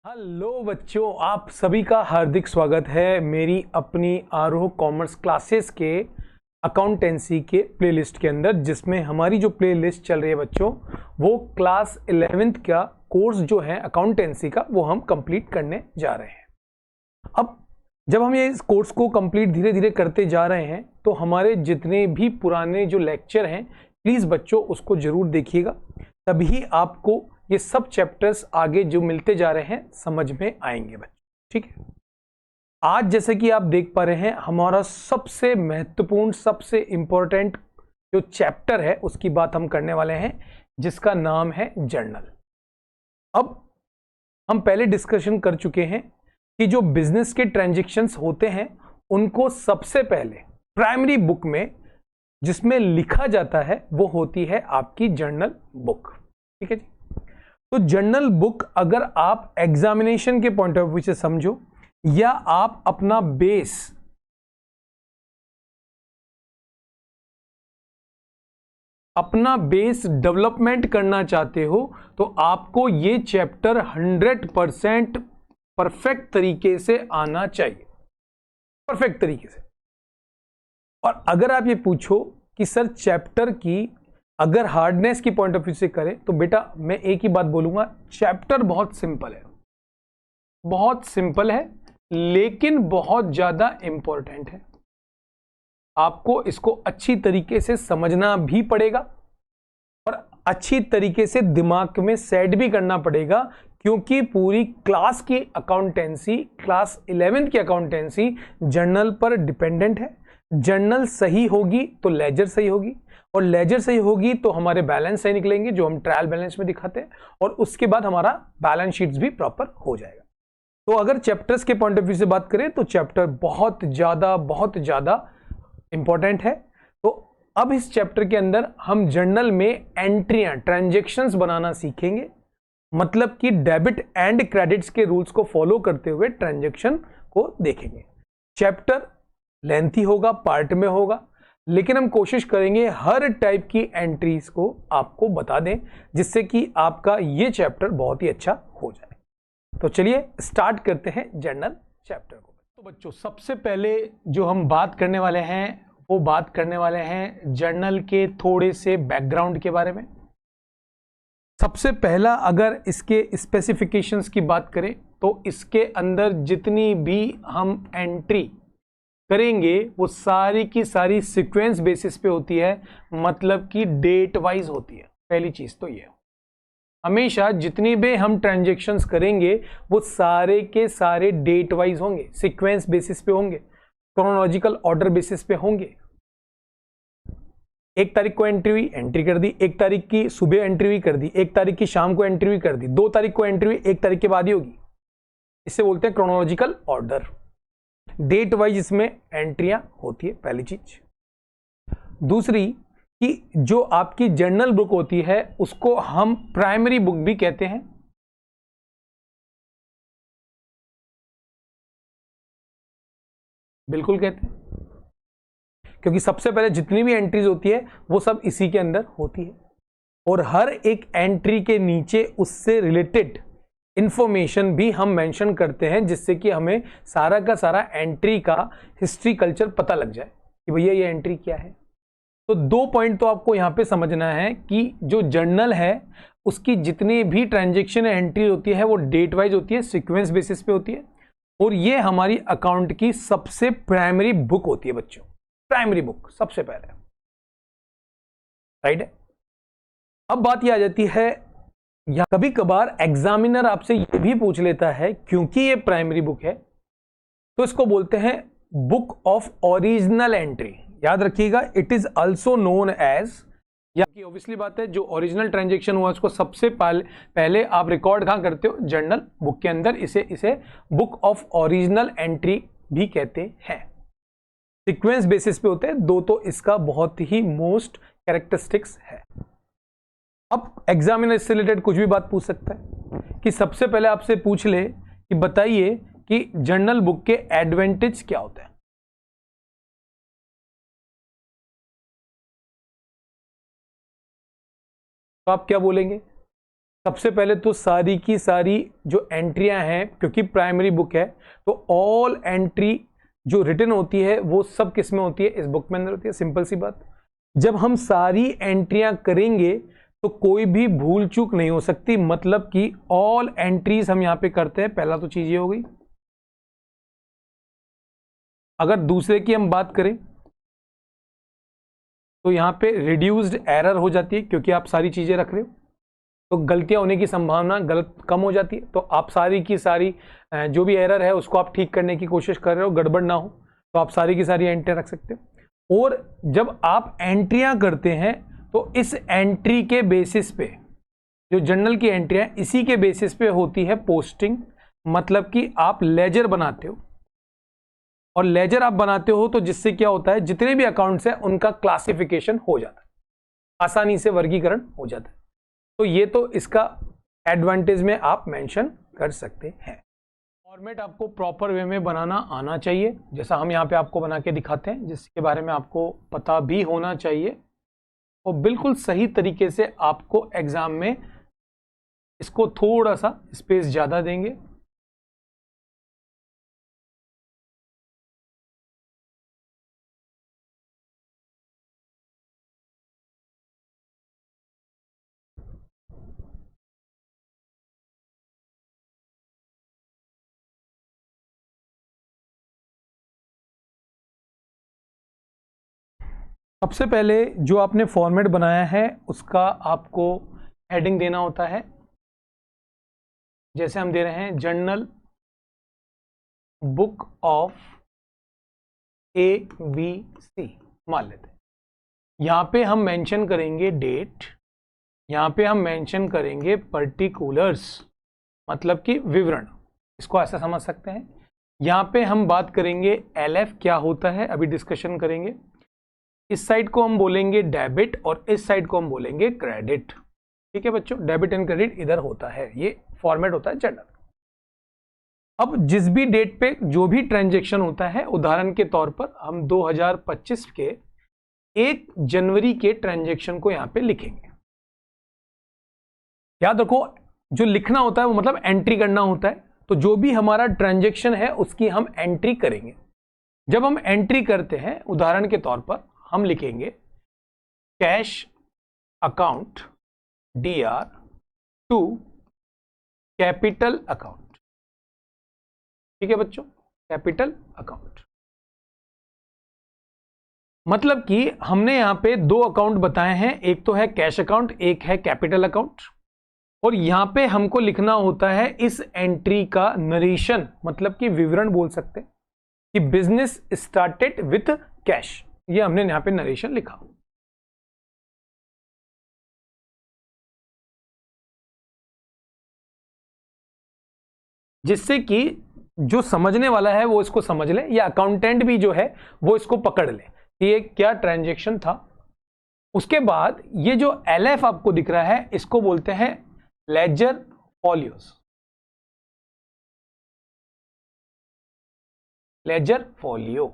Hello बच्चों, आप सभी का हार्दिक स्वागत है मेरी अपनी आरोह कॉमर्स क्लासेस के अकाउंटेंसी के प्लेलिस्ट के अंदर, जिसमें हमारी जो प्लेलिस्ट चल रही है बच्चों, वो क्लास 11th का कोर्स जो है अकाउंटेंसी का, वो हम कंप्लीट करने जा रहे हैं। अब जब हम ये इस कोर्स को कंप्लीट धीरे धीरे करते जा रहे हैं, तो हमारे जितने भी पुराने जो लेक्चर हैं, प्लीज़ बच्चों उसको जरूर देखिएगा, तभी आपको ये सब चैप्टर्स आगे जो मिलते जा रहे हैं समझ में आएंगे बच्चों। ठीक है, आज जैसे कि आप देख पा रहे हैं, हमारा सबसे महत्वपूर्ण, सबसे इंपॉर्टेंट जो चैप्टर है उसकी बात हम करने वाले हैं, जिसका नाम है जर्नल। अब हम पहले डिस्कशन कर चुके हैं कि जो बिजनेस के ट्रांजैक्शंस होते हैं उनको सबसे पहले प्राइमरी बुक में जिसमें लिखा जाता है वो होती है आपकी जर्नल बुक। ठीक है जी। तो जर्नल बुक अगर आप एग्जामिनेशन के पॉइंट ऑफ व्यू से समझो, या आप अपना बेस डेवलपमेंट करना चाहते हो, तो आपको ये चैप्टर 100% परफेक्ट तरीके से आना चाहिए, परफेक्ट तरीके से। और अगर आप ये पूछो कि सर चैप्टर की अगर हार्डनेस की पॉइंट ऑफ व्यू से करें, तो बेटा मैं एक ही बात बोलूंगा, चैप्टर बहुत सिंपल है, बहुत सिंपल है, लेकिन बहुत ज्यादा इंपॉर्टेंट है। आपको इसको अच्छी तरीके से समझना भी पड़ेगा और अच्छी तरीके से दिमाग में सेट भी करना पड़ेगा, क्योंकि पूरी क्लास की अकाउंटेंसी, क्लास 11th की अकाउंटेंसी जर्नल पर डिपेंडेंट है। जर्नल सही होगी तो लेजर सही होगी, और लेजर सही होगी तो हमारे बैलेंस सही निकलेंगे, जो हम ट्रायल बैलेंस में दिखाते हैं, और उसके बाद हमारा बैलेंस शीट्स भी प्रॉपर हो जाएगा। तो अगर चैप्टर्स के पॉइंट ऑफ व्यू से बात करें तो चैप्टर बहुत ज्यादा इंपॉर्टेंट है। तो अब इस चैप्टर के अंदर हम जर्नल में एंट्रियां, ट्रांजैक्शंस बनाना सीखेंगे, मतलब कि डेबिट एंड क्रेडिट्स के रूल्स को फॉलो करते हुए ट्रांजैक्शन को देखेंगे। चैप्टर लेंथी होगा, पार्ट में होगा, लेकिन हम कोशिश करेंगे हर टाइप की एंट्रीज को आपको बता दें, जिससे कि आपका ये चैप्टर बहुत ही अच्छा हो जाए। तो चलिए स्टार्ट करते हैं जर्नल चैप्टर को। तो बच्चों, सबसे पहले जो हम बात करने वाले हैं वो बात करने वाले हैं जर्नल के थोड़े से बैकग्राउंड के बारे में। सबसे पहला अगर इसके स्पेसिफिकेशंस की बात करें, तो इसके अंदर जितनी भी हम एंट्री करेंगे वो सारी की सारी सीक्वेंस बेसिस पे होती है, मतलब कि डेट वाइज होती है। पहली चीज तो ये, हमेशा जितनी भी हम ट्रांजैक्शंस करेंगे वो सारे के सारे डेट वाइज होंगे, सीक्वेंस बेसिस पे होंगे, क्रोनोलॉजिकल ऑर्डर बेसिस पे होंगे। 1 तारीख को एंट्री हुई, एंट्री कर दी, 1 तारीख की सुबह एंट्री हुई कर दी, 1 तारीख की शाम को एंट्री हुई कर दी, 2 तारीख को एंट्री हुई 1 तारीख के बाद ही होगी। इसे बोलते हैं क्रोनोलॉजिकल ऑर्डर। डेट वाइज इसमें एंट्रियां होती है, पहली चीज। दूसरी कि जो आपकी जर्नल बुक होती है उसको हम प्राइमरी बुक भी कहते हैं। बिल्कुल कहते हैं, क्योंकि सबसे पहले जितनी भी एंट्रीज होती है वो सब इसी के अंदर होती है, और हर एक एंट्री के नीचे उससे रिलेटेड इंफॉर्मेशन भी हम मेंशन करते हैं, जिससे कि हमें सारा का सारा एंट्री का हिस्ट्री कल्चर पता लग जाए कि भैया ये एंट्री क्या है। तो 2 पॉइंट तो आपको यहां पे समझना है कि जो जर्नल है उसकी जितनी भी ट्रांजैक्शन एंट्री होती है वो डेट वाइज होती है, सीक्वेंस बेसिस पे होती है, और ये हमारी अकाउंट की सबसे प्राइमरी बुक होती है बच्चों, प्राइमरी बुक सबसे पहले, राइट है। अब बात यह आ जाती है, या कभी कभार एग्जामिनर आपसे ये भी पूछ लेता है, क्योंकि ये प्राइमरी बुक है तो इसको बोलते हैं बुक ऑफ ओरिजिनल एंट्री। याद रखिएगा, it is also known as, या कि ऑब्वियसली बात है, जो ओरिजिनल ट्रांजैक्शन हुआ उसको सबसे पहले आप रिकॉर्ड कहां करते हो, जर्नल बुक के अंदर। इसे बुक ऑफ ओरिजिनल एंट्री भी कहते हैं। सीक्वेंस बेसिस पे होते हैं दो, तो इसका बहुत ही मोस्ट कैरेक्टरिस्टिक्स है। अब एग्जामिनर इससे रिलेटेड कुछ भी बात पूछ सकता है, कि सबसे पहले आपसे पूछ ले कि बताइए कि जर्नल बुक के एडवांटेज क्या होते हैं। तो आप क्या बोलेंगे? सबसे पहले तो सारी की सारी जो एंट्रियां हैं, क्योंकि प्राइमरी बुक है तो ऑल एंट्री जो रिटन होती है वो सब किस में होती है, इस बुक में अंदर होती है। सिंपल सी बात। जब हम सारी एंट्रियां करेंगे तो कोई भी भूल चूक नहीं हो सकती, मतलब कि ऑल एंट्रीज हम यहां पे करते हैं। पहला तो चीज ये हो गई। अगर दूसरे की हम बात करें तो यहां पे रिड्यूस्ड एरर हो जाती है, क्योंकि आप सारी चीजें रख रहे हो तो गलतियां होने की संभावना गलत कम हो जाती है। तो आप सारी की सारी जो भी एरर है उसको आप ठीक करने की कोशिश कर रहे हो, गड़बड़ ना हो, तो आप सारी की सारी एंट्री रख सकते हो। और जब आप एंट्रियां करते हैं तो इस एंट्री के बेसिस पे, जो जर्नल की एंट्री है इसी के बेसिस पे होती है पोस्टिंग। मतलब कि आप लेजर बनाते हो, और लेजर आप बनाते हो तो जिससे क्या होता है, जितने भी अकाउंट्स हैं उनका क्लासिफिकेशन हो जाता है, आसानी से वर्गीकरण हो जाता है। तो ये तो इसका एडवांटेज में आप मेंशन कर सकते हैं। फॉर्मेट आपको प्रॉपर वे में बनाना आना चाहिए, जैसा हम यहाँ पे आपको बना के दिखाते हैं, जिसके बारे में आपको पता भी होना चाहिए, और बिल्कुल सही तरीके से आपको एग्जाम में इसको थोड़ा सा स्पेस ज़्यादा देंगे। सबसे पहले जो आपने फॉर्मेट बनाया है उसका आपको हेडिंग देना होता है। जैसे हम दे रहे हैं जर्नल बुक ऑफ ABC, मान लेते हैं। यहां पे हम मेंशन करेंगे डेट, यहां पे हम मेंशन करेंगे पर्टिकुलर्स, मतलब कि विवरण, इसको ऐसा समझ सकते हैं। यहां पे हम बात करेंगे LF क्या होता है, अभी डिस्कशन करेंगे। इस साइड को हम बोलेंगे डेबिट और इस साइड को हम बोलेंगे क्रेडिट। ठीक है बच्चों, डेबिट एंड क्रेडिट इधर होता है, ये फॉर्मेट होता है जर्नल। अब जिस भी डेट पे जो भी ट्रांजैक्शन होता है, उदाहरण के तौर पर हम 2025 के 1 जनवरी के ट्रांजैक्शन को यहां पे लिखेंगे। याद रखो, जो लिखना होता है वो मतलब एंट्री करना होता है। तो जो भी हमारा ट्रांजैक्शन है उसकी हम एंट्री करेंगे। जब हम एंट्री करते हैं, उदाहरण के तौर पर हम लिखेंगे cash account DR to capital account. ठीक है बच्चों, कैपिटल अकाउंट मतलब कि हमने यहां पे 2 अकाउंट बताए हैं, एक तो है कैश अकाउंट, एक है कैपिटल अकाउंट। और यहां पे हमको लिखना होता है इस एंट्री का नरेशन, मतलब कि विवरण बोल सकते हैं कि बिजनेस स्टार्टेड विथ कैश, ये हमने यहां पे नरेशन लिखा। जिससे कि जो समझने वाला है वो इसको समझ ले, या अकाउंटेंट भी जो है वो इसको पकड़ ले कि ये क्या ट्रांजैक्शन था। उसके बाद ये जो LF आपको दिख रहा है इसको बोलते हैं लेजर फॉलियोस। लेजर फॉलियो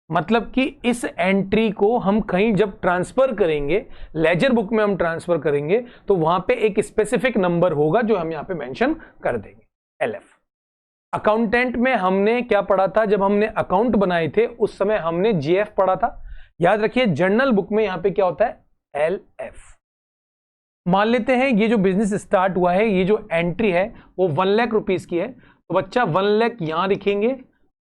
मतलब कि इस एंट्री को हम कहीं जब ट्रांसफर करेंगे, लेजर बुक में हम ट्रांसफर करेंगे, तो वहां पे एक स्पेसिफिक नंबर होगा जो हम यहां पे मेंशन कर देंगे, LF। अकाउंटेंट में हमने क्या पढ़ा था, जब हमने अकाउंट बनाए थे उस समय हमने GF पढ़ा था। याद रखिए जर्नल बुक में यहां पे क्या होता है, LF। मान लेते हैं ये जो बिजनेस स्टार्ट हुआ है, ये जो एंट्री है वो 1 लाख रुपीस की है, तो बच्चा 1 लाख यहां लिखेंगे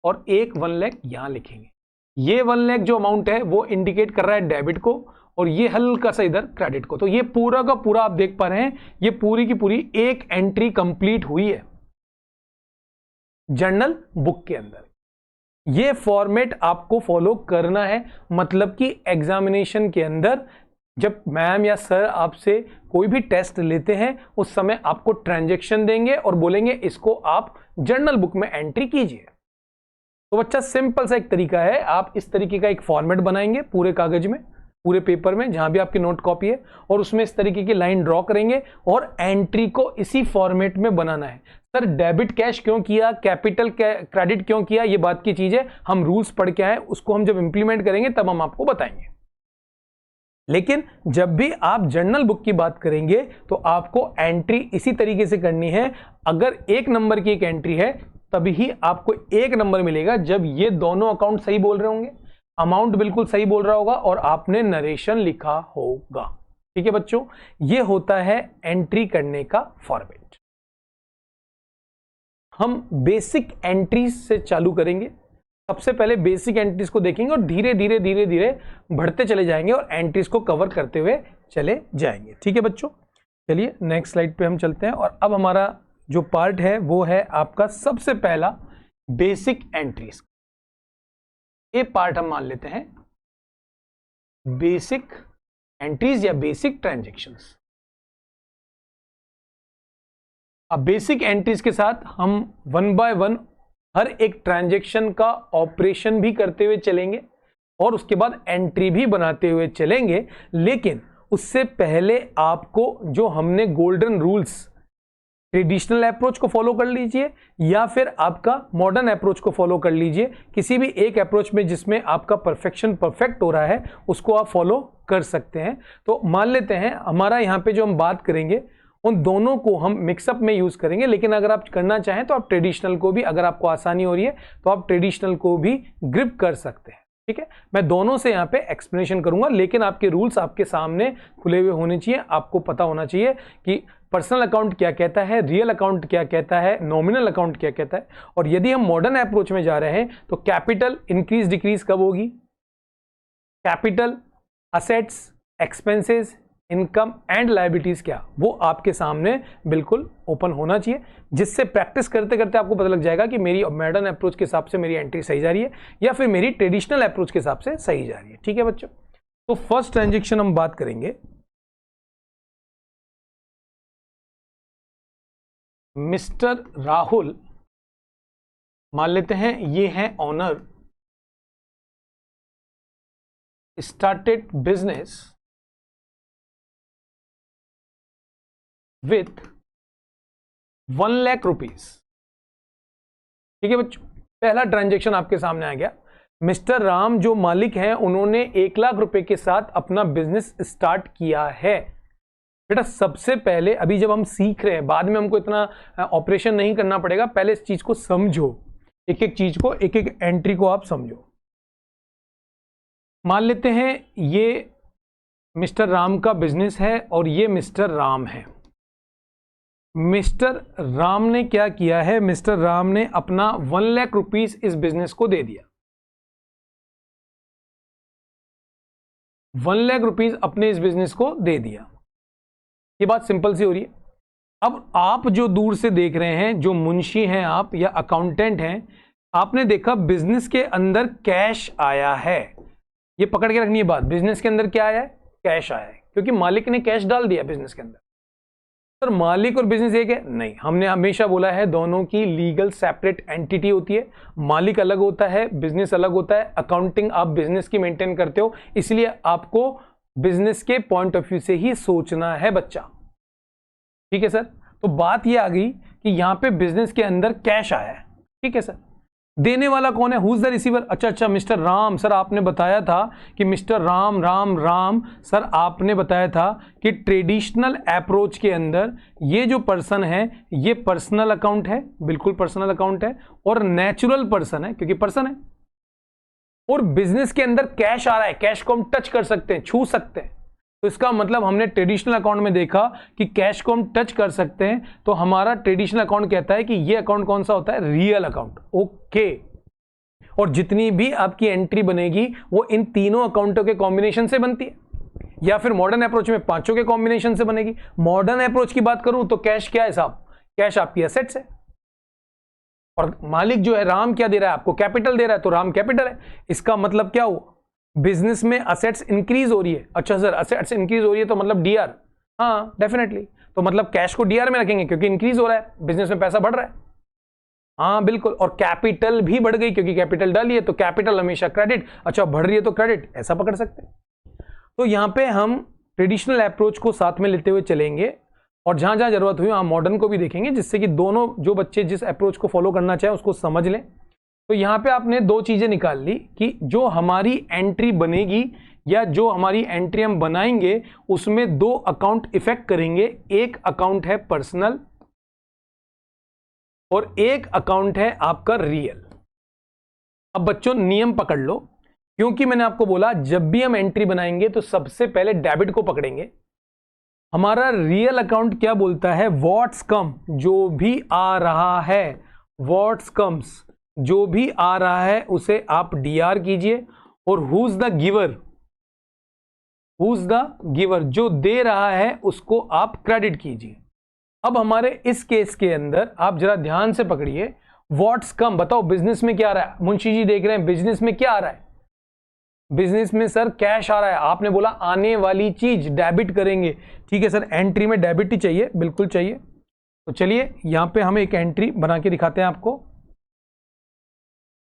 और 1 लाख यहां लिखेंगे। ये 1 लाख जो अमाउंट है वो इंडिकेट कर रहा है डेबिट को, और ये हल्का सा इधर क्रेडिट को। तो ये पूरा का पूरा आप देख पा रहे हैं, ये पूरी की पूरी एक एंट्री कंप्लीट हुई है जर्नल बुक के अंदर। ये फॉर्मेट आपको फॉलो करना है, मतलब कि एग्जामिनेशन के अंदर जब मैम या सर आपसे कोई भी टेस्ट लेते हैं उस समय आपको ट्रांजैक्शन देंगे और बोलेंगे इसको आप जर्नल बुक में एंट्री कीजिए। तो बच्चा सिंपल सा एक तरीका है, आप इस तरीके का एक फॉर्मेट बनाएंगे पूरे कागज में, पूरे पेपर में, जहां भी आपकी नोट कॉपी है, और उसमें इस तरीके की लाइन ड्रॉ करेंगे और एंट्री को इसी फॉर्मेट में बनाना है। सर डेबिट कैश क्यों किया, कैपिटल क्रेडिट क्यों किया, ये बात की चीज है, हम रूल्स पढ़ के आए, उसको हम जब इंप्लीमेंट करेंगे तब हम आपको बताएंगे। लेकिन जब भी आप जर्नल बुक की बात करेंगे तो आपको एंट्री इसी तरीके से करनी है। अगर 1 नंबर की एक एंट्री है तभी ही आपको 1 नंबर मिलेगा जब ये दोनों अकाउंट सही बोल रहे होंगे, अमाउंट बिल्कुल सही बोल रहा होगा और आपने नरेशन लिखा होगा। ठीक है बच्चों, ये होता है एंट्री करने का फॉर्मेट। हम बेसिक एंट्रीज से चालू करेंगे। सबसे पहले बेसिक एंट्रीज को देखेंगे और धीरे धीरे धीरे धीरे बढ़ते चले जाएंगे और एंट्रीज को कवर करते हुए चले जाएंगे। ठीक है बच्चों, चलिए नेक्स्ट स्लाइड पे हम चलते हैं। और अब हमारा जो पार्ट है वो है आपका सबसे पहला बेसिक एंट्रीज। ये पार्ट हम मान लेते हैं बेसिक एंट्रीज या बेसिक ट्रांजैक्शंस। अब बेसिक एंट्रीज के साथ हम 1 बाय 1 हर एक ट्रांजैक्शन का ऑपरेशन भी करते हुए चलेंगे और उसके बाद एंट्री भी बनाते हुए चलेंगे। लेकिन उससे पहले आपको जो हमने गोल्डन रूल्स, ट्रेडिशनल अप्रोच को फॉलो कर लीजिए या फिर आपका मॉडर्न अप्रोच को फॉलो कर लीजिए। किसी भी एक अप्रोच में जिसमें आपका परफेक्शन परफेक्ट हो रहा है उसको आप फॉलो कर सकते हैं। तो मान लेते हैं हमारा यहाँ पे जो हम बात करेंगे उन दोनों को हम मिक्सअप में यूज करेंगे। लेकिन अगर आप करना चाहें तो आप ट्रेडिशनल को भी, अगर आपको आसानी हो रही है तो आप ट्रेडिशनल को भी ग्रिप कर सकते हैं। ठीक है, मैं दोनों से यहाँ पे एक्सप्लेनेशन करूंगा, लेकिन आपके रूल्स आपके सामने खुले हुए होने चाहिए। आपको पता होना चाहिए कि पर्सनल अकाउंट क्या कहता है, रियल अकाउंट क्या कहता है, नॉमिनल अकाउंट क्या कहता है। और यदि हम मॉडर्न अप्रोच में जा रहे हैं तो कैपिटल इंक्रीज डिक्रीज कब होगी, capital, assets, expenses, income and liabilities क्या, वो आपके सामने बिल्कुल ओपन होना चाहिए, जिससे प्रैक्टिस करते करते आपको पता लग जाएगा कि मेरी मॉडर्न अप्रोच के हिसाब से मेरी एंट्री सही जा रही है या फिर मेरी ट्रेडिशनल अप्रोच के हिसाब से सही जा रही है। ठीक है बच्चों, तो फर्स्ट ट्रांजैक्शन हम बात करेंगे मिस्टर राहुल, मान लेते हैं ये हैं owner, started business with 1 lakh rupees. ठीक है बच्चों, पहला ट्रांजैक्शन आपके सामने आ गया। मिस्टर राम जो मालिक हैं उन्होंने 1 लाख रुपए के साथ अपना बिजनेस स्टार्ट किया है। बेटा सबसे पहले अभी जब हम सीख रहे हैं, बाद में हमको इतना ऑपरेशन नहीं करना पड़ेगा, पहले इस चीज को समझो, एक एक चीज को, एक एक एंट्री को आप समझो। मान लेते हैं ये मिस्टर राम का बिजनेस है और ये मिस्टर राम है। मिस्टर राम ने क्या किया है, मिस्टर राम ने अपना 1 लाख रुपीस इस बिजनेस को दे दिया। 1 लाख रुपीस अपने इस बिजनेस को दे दिया। ये बात सिंपल सी हो रही है। अब आप जो दूर से देख रहे हैं, जो मुंशी हैं आप या अकाउंटेंट हैं, आपने देखा बिजनेस के अंदर कैश आया है। ये पकड़ के रखनी है बात, बिजनेस के अंदर क्या आया है, कैश आया है, क्योंकि मालिक ने कैश डाल दिया बिजनेस के अंदर। सर मालिक और बिजनेस एक है? नहीं, हमने हमेशा बोला है दोनों की लीगल सेपरेट एंटिटी होती है। मालिक अलग होता है, बिजनेस अलग होता है। अकाउंटिंग आप बिजनेस की मेंटेन करते हो, इसलिए आपको बिजनेस के पॉइंट ऑफ व्यू से ही सोचना है बच्चा। ठीक है सर, तो बात ये आ गई कि यहां पे बिजनेस के अंदर कैश आया है। ठीक है सर, देने वाला कौन है, हु इज द रिसीवर? अच्छा, मिस्टर राम। सर आपने बताया था कि मिस्टर राम राम राम, सर आपने बताया था कि ट्रेडिशनल अप्रोच के अंदर ये जो पर्सन है ये पर्सनल अकाउंट है, बिल्कुल पर्सनल अकाउंट है, और नेचुरल पर्सन है क्योंकि पर्सन है। और बिजनेस के अंदर कैश आ रहा है, कैश को हम टच कर सकते हैं, छू सकते हैं। तो इसका मतलब हमने ट्रेडिशनल अकाउंट में देखा कि कैश को हम टच कर सकते हैं, तो हमारा ट्रेडिशनल अकाउंट कहता है कि ये अकाउंट कौन सा होता है, रियल अकाउंट। ओके, और जितनी भी आपकी एंट्री बनेगी वो इन तीनों अकाउंटों के कॉम्बिनेशन से बनती है, या फिर मॉडर्न अप्रोच में पांचों के कॉम्बिनेशन से बनेगी। मॉडर्न अप्रोच की बात करूं तो कैश क्या है साहब, कैश आपकी एसेट्स है, और मालिक जो है राम क्या दे रहा है आपको, कैपिटल दे रहा है, तो राम कैपिटल है। इसका मतलब क्या हुआ, बिजनेस में असेट्स इंक्रीज हो रही है। अच्छा सर, असेट्स इंक्रीज हो रही है तो मतलब डीआर, हाँ डेफिनेटली, तो मतलब कैश को डीआर में रखेंगे क्योंकि इंक्रीज हो रहा है, बिजनेस में पैसा बढ़ रहा है। हाँ बिल्कुल, और कैपिटल भी बढ़ गई क्योंकि कैपिटल डाली है, तो कैपिटल हमेशा क्रेडिट। अच्छा बढ़ रही है तो क्रेडिट, ऐसा पकड़ सकते हैं। तो यहां पे हम ट्रेडिशनल अप्रोच को साथ में लेते हुए चलेंगे, और जहां जहां जरूरत हुई वहां मॉडर्न को भी देखेंगे, जिससे कि दोनों जो बच्चे जिस अप्रोच को फॉलो करना चाहें उसको समझ लें। तो यहां पे आपने दो चीजें निकाल ली कि जो हमारी एंट्री बनेगी या जो हमारी एंट्री हम बनाएंगे उसमें दो अकाउंट इफेक्ट करेंगे। एक अकाउंट है पर्सनल और एक अकाउंट है आपका रियल। अब बच्चों नियम पकड़ लो, क्योंकि मैंने आपको बोला जब भी हम एंट्री बनाएंगे तो सबसे पहले डेबिट को पकड़ेंगे। हमारा रियल अकाउंट क्या बोलता है, व्हाट्स कम, जो भी आ रहा है, व्हाट्स कम्स, जो भी आ रहा है उसे आप डीआर कीजिए, और who's the giver, who's the giver, जो दे रहा है उसको आप क्रेडिट कीजिए। अब हमारे इस केस के अंदर आप जरा ध्यान से पकड़िए, व्हाट्स कम, बताओ बिजनेस में क्या आ रहा है, मुंशी जी देख रहे हैं बिजनेस में क्या आ रहा है, बिजनेस में सर कैश आ रहा है। आपने बोला आने वाली चीज डेबिट करेंगे, ठीक है सर, एंट्री में डेबिट ही चाहिए, बिल्कुल चाहिए। तो चलिए यहां पे हम एक एंट्री बना के दिखाते हैं आपको।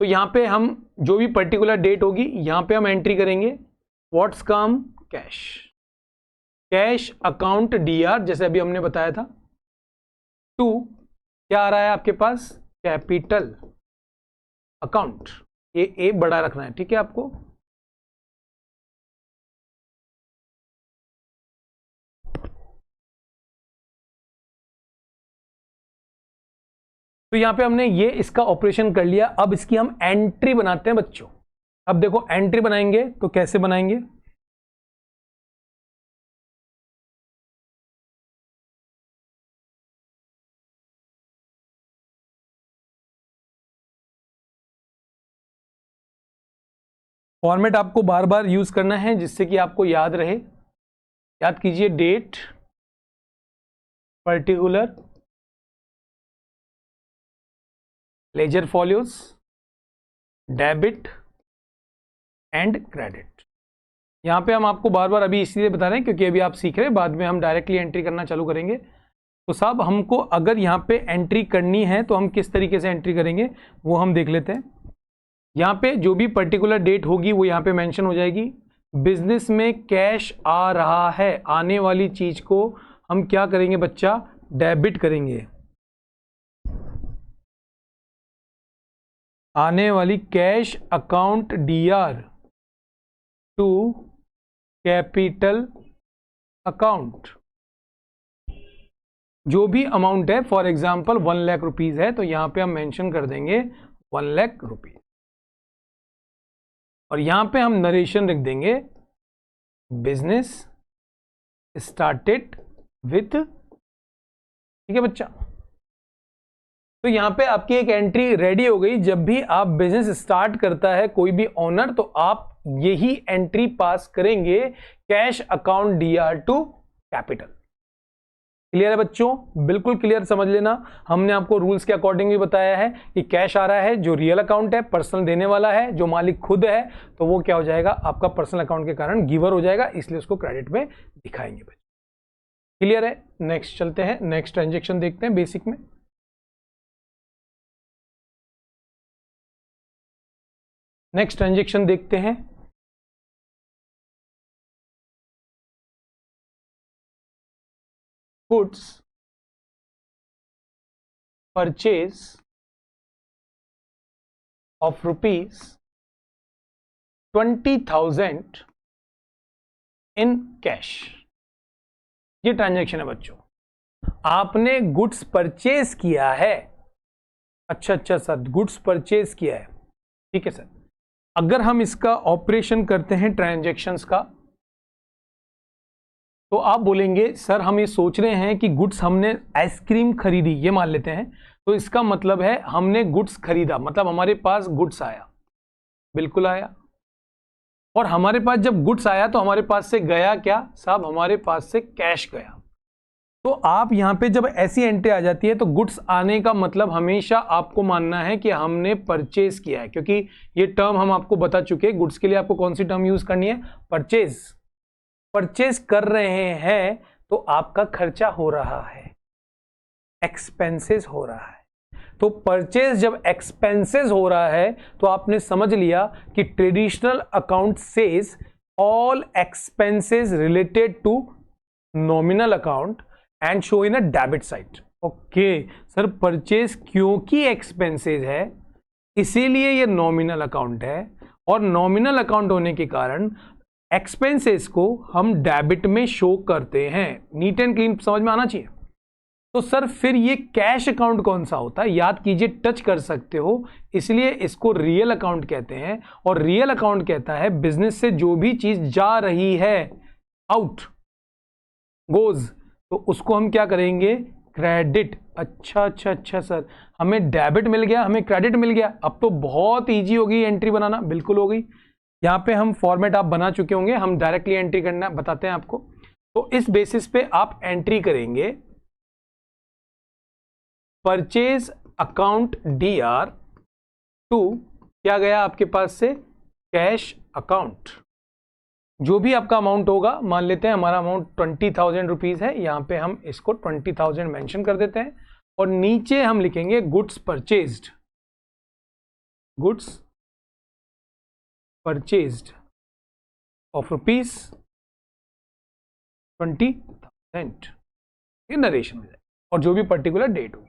तो यहां पे हम जो भी पर्टिकुलर डेट होगी यहां पे हम एंट्री करेंगे, व्हाट्स कम कैश, कैश अकाउंट डीआर, जैसे अभी हमने बताया था। टू क्या आ रहा है आपके पास, कैपिटल अकाउंट, ये ए बड़ा रखना है, ठीक है आपको। तो यहां पे हमने ये इसका ऑपरेशन कर लिया। अब इसकी हम एंट्री बनाते हैं बच्चों। अब देखो एंट्री बनाएंगे तो कैसे बनाएंगे, फॉर्मेट आपको बार बार यूज करना है जिससे कि आपको याद रहे। याद कीजिए, date, particular, ledger follows, debit and credit. यहां पे हम आपको बार बार अभी इसलिए बता रहे हैं क्योंकि अभी आप सीख रहे हैं, बाद में हम डायरेक्टली एंट्री करना चालू करेंगे। तो साहब हमको अगर यहां पे एंट्री करनी है तो हम किस तरीके से एंट्री करेंगे वो हम देख लेते हैं। यहां पे जो भी पर्टिकुलर डेट होगी वो यहां पे मेंशन हो जाएगी। बिजनेस में कैश आ रहा है, आने वाली चीज को हम क्या करेंगे बच्चा, डेबिट करेंगे। आने वाली cash account DR to capital account, जो भी अमाउंट है, फॉर एग्जांपल 1 लाख रुपीज है तो यहां पे हम मेंशन कर देंगे 1 लाख रुपीज, और यहां पे हम नरेशन लिख देंगे, बिजनेस स्टार्टेड विथ, ठीक है बच्चा। तो यहां पे आपकी एक एंट्री रेडी हो गई। जब भी आप बिजनेस स्टार्ट करता है कोई भी ओनर तो आप यही एंट्री पास करेंगे, cash account DR to capital. Clear है बच्चों, बिल्कुल क्लियर समझ लेना। हमने आपको रूल्स के अकॉर्डिंग भी बताया है कि कैश आ रहा है जो रियल अकाउंट है, पर्सनल देने वाला है, जो मालिक खुद है, तो वो क्या हो जाएगा आपका पर्सनल अकाउंट के कारण गिवर हो जाएगा, इसलिए उसको क्रेडिट में दिखाएंगे बच्चों। क्लियर है, नेक्स्ट चलते हैं, नेक्स्ट ट्रांजेक्शन देखते हैं बेसिक में। नेक्स्ट ट्रांजेक्शन देखते हैं, goods purchase of rupees 20,000 in cash. ये ट्रांजेक्शन है बच्चों, आपने गुड्स परचेज किया है। अच्छा सर, गुड्स परचेज किया है, ठीक है सर। अगर हम इसका ऑपरेशन करते हैं ट्रांजैक्शंस का, तो आप बोलेंगे सर हम ये सोच रहे हैं कि गुड्स हमने आइसक्रीम खरीदी, ये मान लेते हैं, तो इसका मतलब है हमने गुड्स खरीदा, मतलब हमारे पास गुड्स आया, बिल्कुल आया। और हमारे पास जब गुड्स आया तो हमारे पास से गया क्या साहब, हमारे पास से कैश गया। तो आप यहां पे जब ऐसी एंट्री आ जाती है तो गुड्स आने का मतलब हमेशा आपको मानना है कि हमने परचेज किया है, क्योंकि ये टर्म हम आपको बता चुके हैं। गुड्स के लिए आपको कौन सी टर्म यूज करनी है, परचेज। परचेज कर रहे हैं तो आपका खर्चा हो रहा है, एक्सपेंसेस हो रहा है। तो परचेज जब एक्सपेंसेस हो रहा है तो आपने समझ लिया कि traditional account says all expenses related to nominal account and show in a debit side. Okay sir, purchase क्योंकि एक्सपेंसेस है इसीलिए ये नॉमिनल अकाउंट है, और नॉमिनल अकाउंट होने के कारण एक्सपेंसेस को हम डेबिट में शो करते हैं। नीट एंड क्लीन समझ में आना चाहिए। तो सर फिर ये कैश अकाउंट कौन सा होता है? याद कीजिए, टच कर सकते हो, इसलिए इसको रियल अकाउंट कहते हैं। और रियल अकाउंट कहता है बिजनेस से जो भी चीज जा रही है, आउट गोज, तो उसको हम क्या करेंगे? क्रेडिट। अच्छा सर, हमें डेबिट मिल गया, हमें क्रेडिट मिल गया, अब तो बहुत इजी हो गई एंट्री बनाना। बिल्कुल हो गई। यहां पे हम फॉर्मेट आप बना चुके होंगे, हम डायरेक्टली एंट्री करना बताते हैं आपको। तो इस बेसिस पे आप एंट्री करेंगे परचेज अकाउंट DR टू, क्या गया आपके पास से? Cash account. जो भी आपका अमाउंट होगा, मान लेते हैं हमारा अमाउंट 20,000 रुपीज है, यहां पे हम इसको 20,000 मेंशन कर देते हैं और नीचे हम लिखेंगे goods purchased, goods purchased of rupees 20,000, ये नरेशन में जाए और जो भी पर्टिकुलर डेट होगी।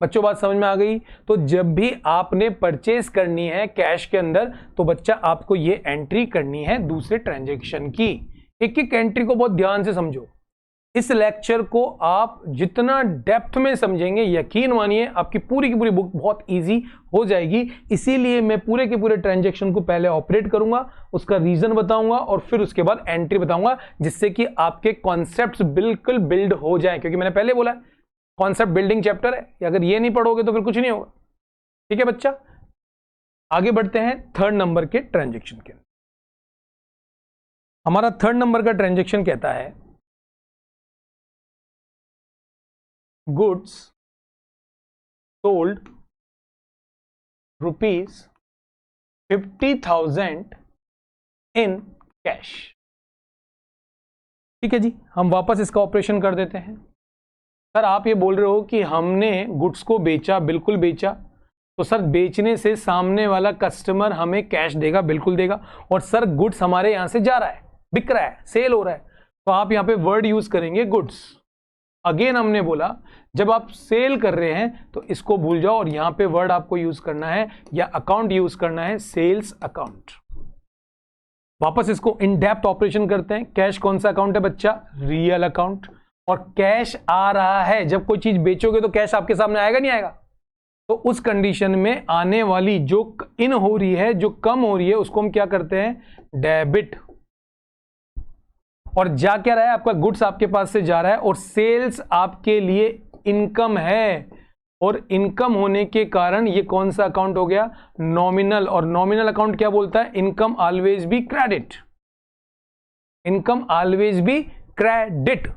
बच्चों बात समझ में आ गई? तो जब भी आपने परचेज करनी है कैश के अंदर, तो बच्चा आपको ये एंट्री करनी है दूसरे ट्रांजैक्शन की। एक एक एंट्री को बहुत ध्यान से समझो। इस लेक्चर को आप जितना डेप्थ में समझेंगे, यकीन मानिए आपकी पूरी की पूरी बुक बहुत इजी हो जाएगी। इसीलिए मैं पूरे के पूरे ट्रांजैक्शन को पहले ऑपरेट करूंगा, उसका रीजन बताऊंगा और फिर उसके बाद एंट्री बताऊंगा, जिससे कि आपके कॉन्सेप्ट्स बिल्कुल बिल्ड हो जाए। क्योंकि मैंने पहले बोला कॉन्सेप्ट बिल्डिंग चैप्टर है, अगर ये नहीं पढ़ोगे तो फिर कुछ नहीं होगा। ठीक है बच्चा, आगे बढ़ते हैं थर्ड नंबर के ट्रांजैक्शन के। हमारा थर्ड नंबर का ट्रांजैक्शन कहता है गुड्स सोल्ड ₹50,000 इन कैश। ठीक है जी, हम वापस इसका ऑपरेशन कर देते हैं। सर आप ये बोल रहे हो कि हमने गुड्स को बेचा, बिल्कुल बेचा, तो सर बेचने से सामने वाला कस्टमर हमें कैश देगा, बिल्कुल देगा। और सर गुड्स हमारे यहां से जा रहा है, बिक रहा है, सेल हो रहा है, तो आप यहां पे वर्ड यूज करेंगे गुड्स। अगेन हमने बोला जब आप सेल कर रहे हैं तो इसको भूल जाओ और यहां पे वर्ड आपको यूज करना है या अकाउंट यूज करना है, सेल्स अकाउंट। वापस इसको इन डेप्थ ऑपरेशन करते हैं। कैश कौन सा अकाउंट है बच्चा? Real account. और कैश आ रहा है, जब कोई चीज बेचोगे तो कैश आपके सामने आएगा नहीं आएगा? तो उस कंडीशन में आने वाली जो इन हो रही है, जो कम हो रही है, उसको हम क्या करते हैं? डेबिट। और जा क्या रहा है? आपका गुड्स आपके पास से जा रहा है और सेल्स आपके लिए इनकम है, और इनकम होने के कारण ये कौन सा अकाउंट हो गया? नॉमिनल। और नॉमिनल अकाउंट क्या बोलता है? Income always be credit, income always be credit.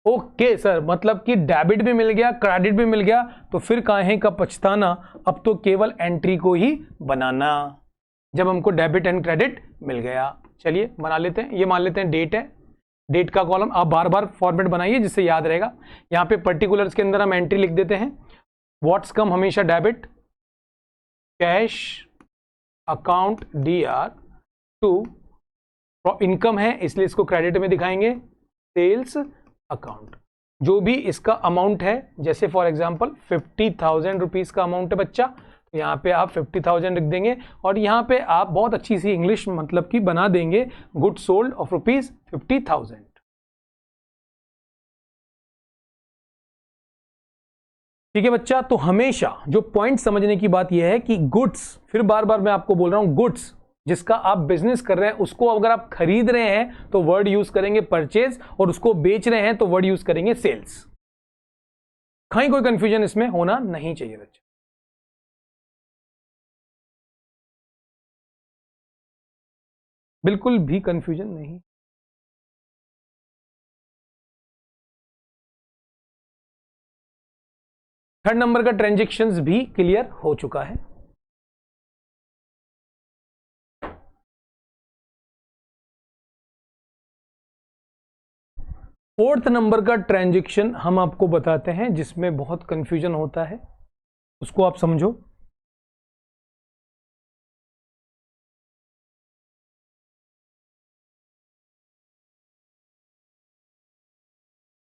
Okay sir, मतलब कि डेबिट भी मिल गया, क्रेडिट भी मिल गया, तो फिर काहे का पछताना, अब तो केवल एंट्री को ही बनाना जब हमको डेबिट एंड क्रेडिट मिल गया। चलिए बना लेते हैं। ये मान लेते हैं डेट है, डेट का कॉलम आप बार बार फॉर्मेट बनाइए जिससे याद रहेगा। यहां पे पर्टिकुलर्स के अंदर हम एंट्री लिख देते हैं। व्हाट्स कम हमेशा debit, cash account DR to, income है इसलिए इसको क्रेडिट में दिखाएंगे, सेल्स अकाउंट। जो भी इसका अमाउंट है, जैसे फॉर एग्जांपल 50,000 रुपीज का अमाउंट है बच्चा, तो यहां पे आप 50,000 लिख देंगे और यहां पे आप बहुत अच्छी सी इंग्लिश मतलब की बना देंगे, गुड सोल्ड ऑफ ₹50,000। ठीक है बच्चा, तो हमेशा जो पॉइंट समझने की बात यह है कि गुड्स, फिर बार बार मैं आपको बोल रहा हूं, गुड्स जिसका आप बिजनेस कर रहे हैं उसको अगर आप खरीद रहे हैं तो वर्ड यूज करेंगे परचेज, और उसको बेच रहे हैं तो वर्ड यूज करेंगे सेल्स। कहीं कोई कंफ्यूजन इसमें होना नहीं चाहिए बच्चा। बिल्कुल भी कंफ्यूजन नहीं। थर्ड नंबर का ट्रांजैक्शंस भी क्लियर हो चुका है। फोर्थ नंबर का ट्रांजैक्शन हम आपको बताते हैं जिसमें बहुत कंफ्यूजन होता है, उसको आप समझो।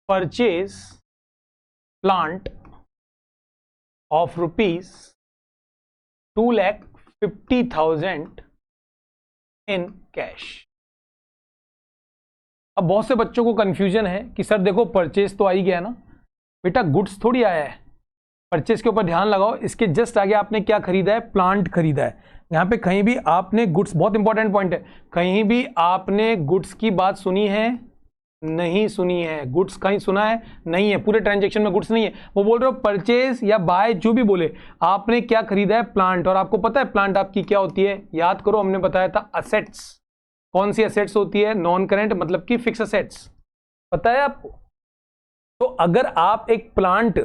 Purchase plant of ₹2,50,000 in cash. अब बहुत से बच्चों को कंफ्यूजन है कि सर देखो परचेज तो आ ही गया ना, बेटा गुड्स थोड़ी आया है। परचेज के ऊपर ध्यान लगाओ, इसके जस्ट आगे आपने क्या खरीदा है, प्लांट खरीदा है। यहां पे कहीं भी आपने गुड्स, बहुत इंपॉर्टेंट पॉइंट है, कहीं भी आपने गुड्स की बात सुनी है, नहीं सुनी है। गुड्स कहीं सुना है, नहीं है, पूरे ट्रांजेक्शन में गुड्स नहीं है। वो बोल रहे हो परचेज या बाय, जो भी बोले, आपने क्या खरीदा है, प्लांट। और आपको पता है प्लांट आपकी क्या होती है, याद करो हमने बताया था असेट्स। कौन सी असेट्स होती है, नॉन करेंट मतलब कि फिक्स असेट्स, पता है आपको। तो अगर आप एक प्लांट,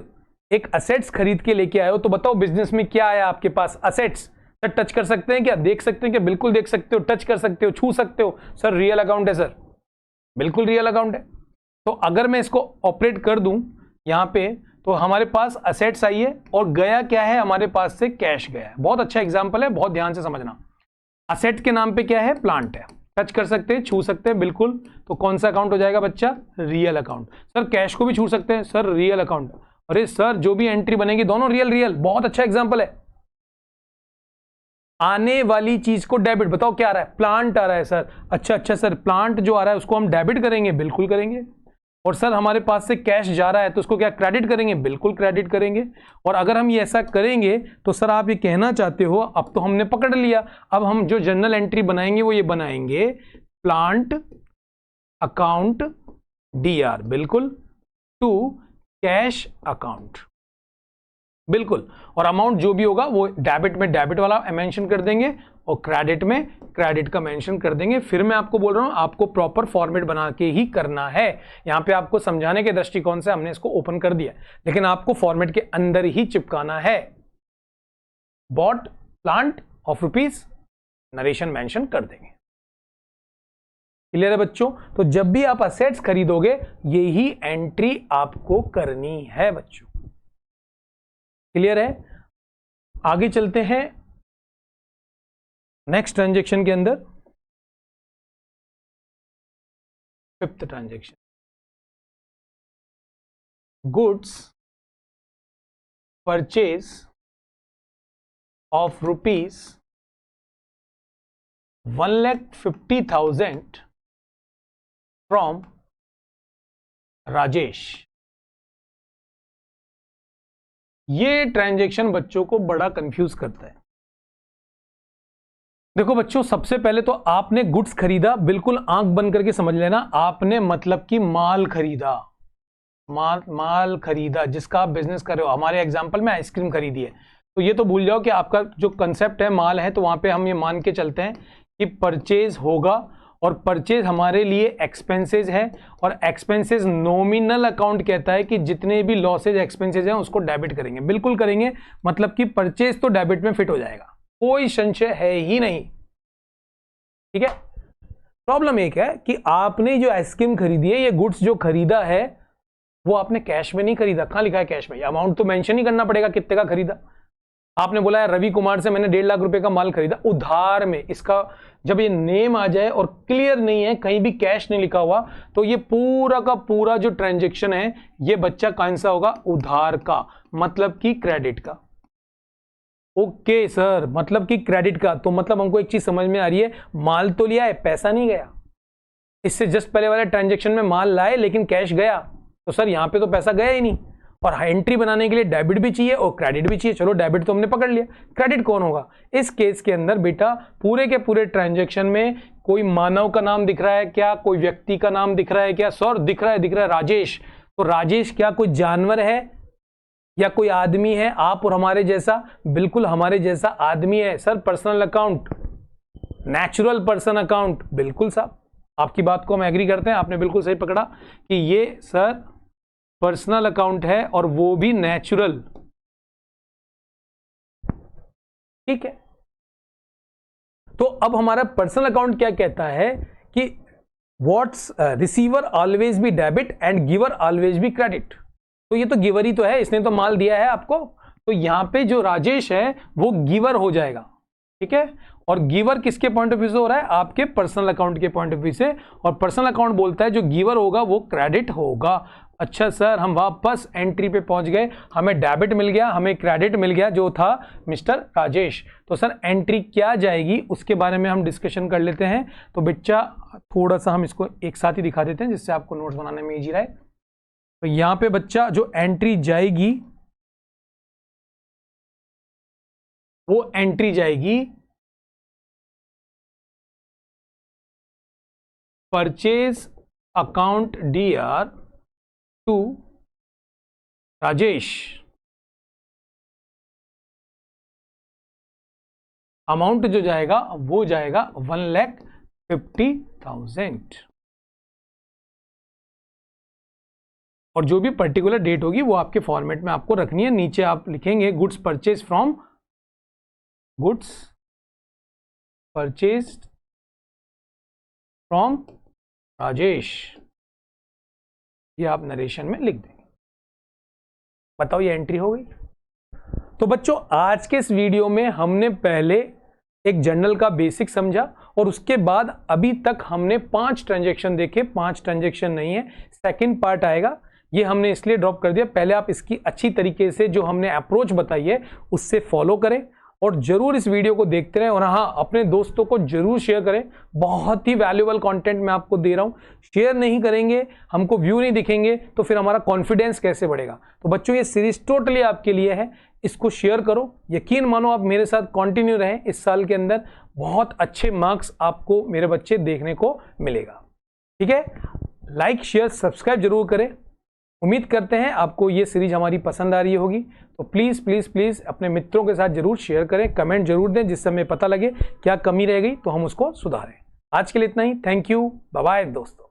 एक असेट्स खरीद के लेके आए हो, तो बताओ बिजनेस में क्या आया आपके पास, असेट्स। सर टच कर सकते हैं क्या, देख सकते हैं क्या, बिल्कुल देख सकते हो, टच कर सकते हो, छू सकते हो। सर रियल अकाउंट है सर, बिल्कुल रियल अकाउंट है। तो अगर मैं इसको ऑपरेट कर दूं यहां पे, तो हमारे पास असेट्स आई है और गया क्या है, हमारे पास से कैश गया है। बहुत अच्छा एग्जांपल है, बहुत ध्यान से समझना। असेट के नाम पे क्या है, प्लांट है, टच कर सकते हैं, छू सकते हैं, बिल्कुल। तो कौन सा अकाउंट हो जाएगा बच्चा, रियल अकाउंट। सर कैश को भी छू सकते हैं, सर रियल अकाउंट। अरे सर जो भी एंट्री बनेगी दोनों रियल रियल, बहुत अच्छा एग्जांपल है। आने वाली चीज को डेबिट, बताओ क्या आ रहा है, प्लांट आ रहा है सर। अच्छा सर, प्लांट जो आ रहा है उसको हम डेबिट करेंगे, बिल्कुल करेंगे। और सर हमारे पास से कैश जा रहा है तो उसको क्या क्रेडिट करेंगे, बिल्कुल क्रेडिट करेंगे। और अगर हम ये ऐसा करेंगे तो सर आप ये कहना चाहते हो, अब तो हमने पकड़ लिया, अब हम जो जनरल एंट्री बनाएंगे वो ये बनाएंगे, प्लांट अकाउंट DR, बिल्कुल, टू कैश अकाउंट, बिल्कुल। और अमाउंट जो भी होगा वो डेबिट में डेबिट वाला मेंशन कर देंगे और क्रेडिट में क्रेडिट का मेंशन कर देंगे। फिर मैं आपको बोल रहा हूं, आपको प्रॉपर फॉर्मेट बना के ही करना है। यहां पे आपको समझाने के दृष्टिकोण से हमने इसको ओपन कर दिया, लेकिन आपको फॉर्मेट के अंदर ही चिपकाना है। Bought plant of rupees, narration mention कर देंगे। क्लियर है बच्चों। तो जब भी आप असेट्स खरीदोगे यही एंट्री आपको करनी है बच्चों। क्लियर है। आगे चलते हैं नेक्स्ट ट्रांजैक्शन के अंदर, fifth transaction, goods purchase of rupees 1,50,000 from Rajesh. ये ट्रांजैक्शन बच्चों को बड़ा कंफ्यूज करता है। देखो बच्चों, सबसे पहले तो आपने गुड्स खरीदा, बिल्कुल आंख बंद करके समझ लेना, आपने मतलब कि माल खरीदा, माल खरीदा जिसका आप बिजनेस कर रहे हो। हमारे एग्जांपल में आइसक्रीम खरीदी है, तो ये तो भूल जाओ कि आपका जो कंसेप्ट है माल है, तो वहां पे हम ये मान के चलते हैं कि परचेज होगा, और परचेज हमारे लिए एक्सपेंसेस है, और एक्सपेंसेस नॉमिनल अकाउंट कहता है कि जितने भी लॉसेज एक्सपेंसेस हैं उसको डेबिट करेंगे, बिल्कुल करेंगे। मतलब कि परचेज तो डेबिट में फिट हो जाएगा, कोई संशय है ही नहीं। ठीक है। प्रॉब्लम एक है कि आपने जो आइसक्रीम खरीदी है, ये गुड्स जो खरीदा है वो आपने कैश में नहीं खरीदा। कहां लिखा है कैश में, अमाउंट तो मेंशन ही करना पड़ेगा कितने का खरीदा। आपने बोला है रवि कुमार से मैंने 1.5 लाख रुपए का माल खरीदा उधार में। इसका जब ये नेम आ जाए और क्लियर नहीं है, कहीं भी कैश नहीं लिखा हुआ, तो ये पूरा का पूरा जो ट्रांजैक्शन है ये बच्चा कौन सा होगा, उधार का, मतलब कि क्रेडिट का। ओके सर, मतलब कि क्रेडिट का, तो मतलब हमको एक चीज समझ में आ रही है, माल तो लिया है, पैसा नहीं गया। इससे जस्ट पहले वाले ट्रांजैक्शन में माल लाए लेकिन कैश गया, तो सर यहां पे तो पैसा गया ही नहीं। और एंट्री बनाने के लिए डेबिट भी चाहिए और क्रेडिट भी चाहिए। चलो डेबिट तो हमने पकड़ लिया, क्रेडिट कौन होगा इस केस के अंदर बेटा? पूरे के पूरे ट्रांजैक्शन में कोई मानव का नाम दिख रहा है क्या, कोई व्यक्ति का नाम दिख रहा है क्या? सर दिख रहा है राजेश। तो राजेश क्या कोई जानवर है या कोई आदमी है, आप और हमारे जैसा? बिल्कुल हमारे जैसा आदमी है। Sir personal account, natural person account, बिल्कुल साहब आपकी बात को हम एग्री करते हैं, आपने बिल्कुल सही पकड़ा कि ये सर पर्सनल अकाउंट है और वो भी नेचुरल। ठीक है। तो अब हमारा पर्सनल अकाउंट क्या कहता है कि what's receiver always be debit and giver always be credit. तो ये तो गिवर ही तो है, इसने तो माल दिया है आपको, तो यहां पे जो राजेश है वो गिवर हो जाएगा। ठीक है। और गिवर किसके पॉइंट ऑफ व्यू से हो रहा है? आपके पर्सनल अकाउंट के पॉइंट ऑफ व्यू से। और पर्सनल अकाउंट बोलता है जो गिवर होगा वो क्रेडिट होगा। अच्छा सर, हम वापस एंट्री पे पहुंच गए, हमें डेबिट मिल गया, हमें क्रेडिट मिल गया जो था मिस्टर राजेश। तो सर एंट्री क्या जाएगी उसके बारे में हम डिस्कशन कर लेते हैं। तो बच्चा थोड़ा सा हम इसको एक साथ ही दिखा देते हैं जिससे आपको नोट्स बनाने में इजी रहे। तो यहां पे बच्चा जो एंट्री जाएगी वो एंट्री जाएगी purchase account DR to Rajesh. Amount जो जाएगा वो जाएगा 1,50,000 और जो भी पर्टिकुलर डेट होगी वो आपके फॉर्मेट में आपको रखनी है। नीचे आप लिखेंगे गुड्स परचेज फ्रॉम राजेश, ये आप नरेशन में लिख देंगे। बताओ ये एंट्री हो गई। तो बच्चों आज के इस वीडियो में हमने पहले एक जर्नल का बेसिक समझा और उसके बाद अभी तक हमने 5 ट्रांजैक्शन देखे। 5 ट्रांजैक्शन नहीं है, सेकंड पार्ट आएगा, ये हमने इसलिए ड्रॉप कर दिया। पहले आप इसकी अच्छी तरीके से जो हमने अप्रोच बताई है उससे फॉलो करें और जरूर इस वीडियो को देखते रहें और हाँ अपने दोस्तों को जरूर शेयर करें। बहुत ही वैल्यूएबल कंटेंट मैं आपको दे रहा हूं, शेयर नहीं करेंगे, हमको व्यू नहीं दिखेंगे तो फिर हमारा कॉन्फिडेंस कैसे बढ़ेगा। तो बच्चों ये सीरीज टोटली आपके लिए है, इसको शेयर करो। यकीन मानो आप मेरे साथ कंटिन्यू रहें, इस साल के अंदर बहुत अच्छे मार्क्स आपको मेरे बच्चे देखने को मिलेगा। ठीक है, लाइक शेयर सब्सक्राइब जरूर करें। उम्मीद करते हैं आपको ये सीरीज हमारी पसंद आ रही होगी। तो प्लीज़ प्लीज़ प्लीज़ अपने मित्रों के साथ जरूर शेयर करें, कमेंट जरूर दें जिससे हमें पता लगे क्या कमी रह गई तो हम उसको सुधारें। आज के लिए इतना ही, थैंक यू, बाय बाय दोस्तों।